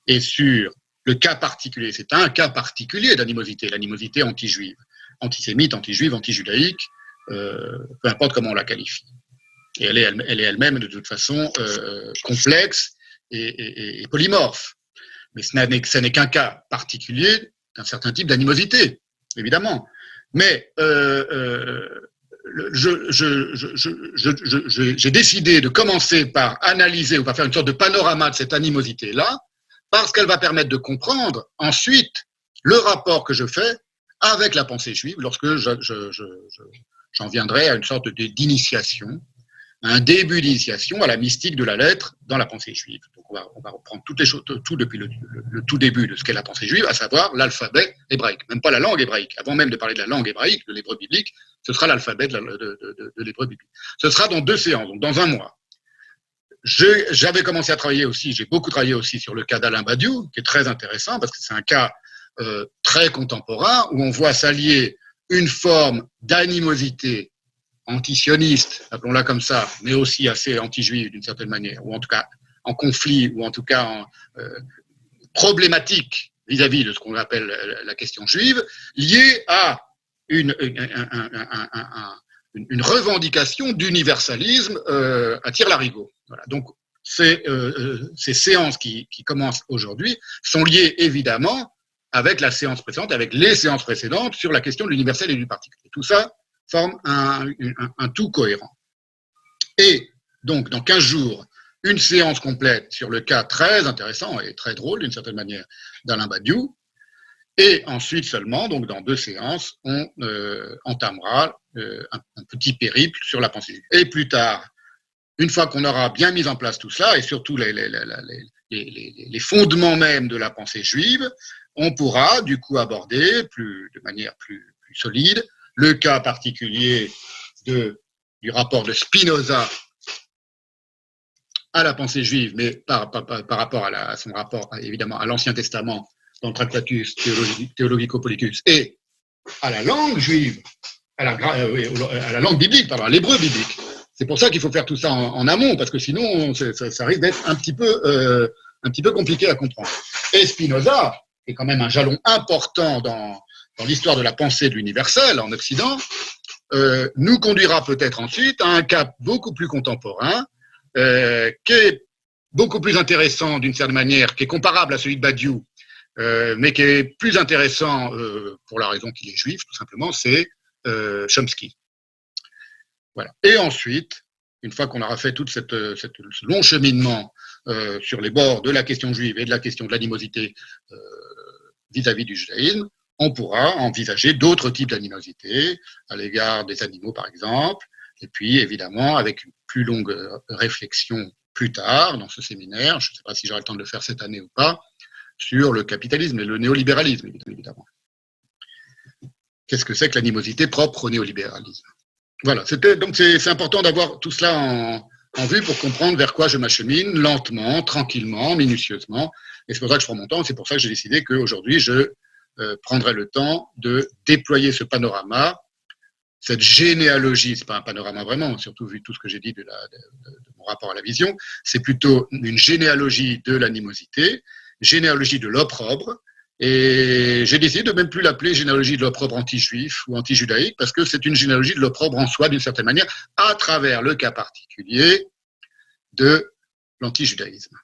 et sur le cas particulier. C'est un cas particulier d'animosité, l'animosité anti-juive, antisémite, anti-juive, anti-judaïque, peu importe comment on la qualifie. Et elle est elle-même, de toute façon, complexe et polymorphe. Mais ce n'est qu'un cas particulier d'un certain type d'animosité, évidemment. Mais j'ai décidé de commencer par analyser ou par faire une sorte de panorama de cette animosité-là, parce qu'elle va permettre de comprendre ensuite le rapport que je fais avec la pensée juive lorsque j'en viendrai à une sorte d'initiation, un début d'initiation à la mystique de la lettre dans la pensée juive. Donc on va reprendre toutes les choses, tout depuis le tout début de ce qu'est la pensée juive, à savoir l'alphabet hébraïque, même pas la langue hébraïque. Avant même de parler de la langue hébraïque, de l'hébreu biblique, ce sera l'alphabet de l'hébreu biblique. Ce sera dans 2 séances, donc dans 1 mois. J'avais commencé à travailler aussi, j'ai beaucoup travaillé aussi sur le cas d'Alain Badiou, qui est très intéressant parce que c'est un cas très contemporain où on voit s'allier une forme d'animosité antisioniste, appelons-la comme ça, mais aussi assez anti-juive d'une certaine manière, ou en tout cas en conflit, ou en tout cas problématique vis-à-vis de ce qu'on appelle la question juive, liée à une revendication d'universalisme à tire-larigot. Voilà. Donc, ces séances qui commencent aujourd'hui sont liées évidemment avec la séance précédente, avec les séances précédentes sur la question de l'universel et du particulier. Tout ça forme un tout cohérent. Et donc, dans 15 jours, une séance complète sur le cas très intéressant et très drôle, d'une certaine manière, d'Alain Badiou. Et ensuite seulement, donc dans 2 séances, on entamera un petit périple sur la pensée juive. Et plus tard, une fois qu'on aura bien mis en place tout ça, et surtout les fondements même de la pensée juive, on pourra du coup aborder de manière plus solide le cas particulier du rapport de Spinoza à la pensée juive, mais par rapport à son rapport évidemment à l'Ancien Testament dans le Tractatus Theologico-Politicus et à la langue juive, à la langue biblique, à l'hébreu biblique. C'est pour ça qu'il faut faire tout ça en amont, parce que sinon ça risque d'être un petit peu compliqué à comprendre. Et Spinoza, qui est quand même un jalon important dans l'histoire de la pensée de l'universel en Occident, nous conduira peut-être ensuite à un cas beaucoup plus contemporain, qui est beaucoup plus intéressant d'une certaine manière, qui est comparable à celui de Badiou, mais qui est plus intéressant pour la raison qu'il est juif, tout simplement, c'est Chomsky. Voilà. Et ensuite, une fois qu'on aura fait tout ce long cheminement sur les bords de la question juive et de la question de l'animosité vis-à-vis du judaïsme, on pourra envisager d'autres types d'animosité à l'égard des animaux, par exemple, et puis évidemment, avec une plus longue réflexion plus tard, dans ce séminaire, je ne sais pas si j'aurai le temps de le faire cette année ou pas, sur le capitalisme et le néolibéralisme, évidemment. Qu'est-ce que c'est que l'animosité propre au néolibéralisme? Voilà, donc c'est important d'avoir tout cela en vue pour comprendre vers quoi je m'achemine, lentement, tranquillement, minutieusement. Et c'est pour ça que je prends mon temps, c'est pour ça que j'ai décidé qu'aujourd'hui, je prendrai le temps de déployer ce panorama, cette généalogie, c'est pas un panorama vraiment, surtout vu tout ce que j'ai dit de mon rapport à la vision, c'est plutôt une généalogie de l'animosité, généalogie de l'opprobre, et j'ai décidé de même plus l'appeler généalogie de l'opprobre anti-juif ou anti-judaïque, parce que c'est une généalogie de l'opprobre en soi, d'une certaine manière, à travers le cas particulier de l'anti-judaïsme.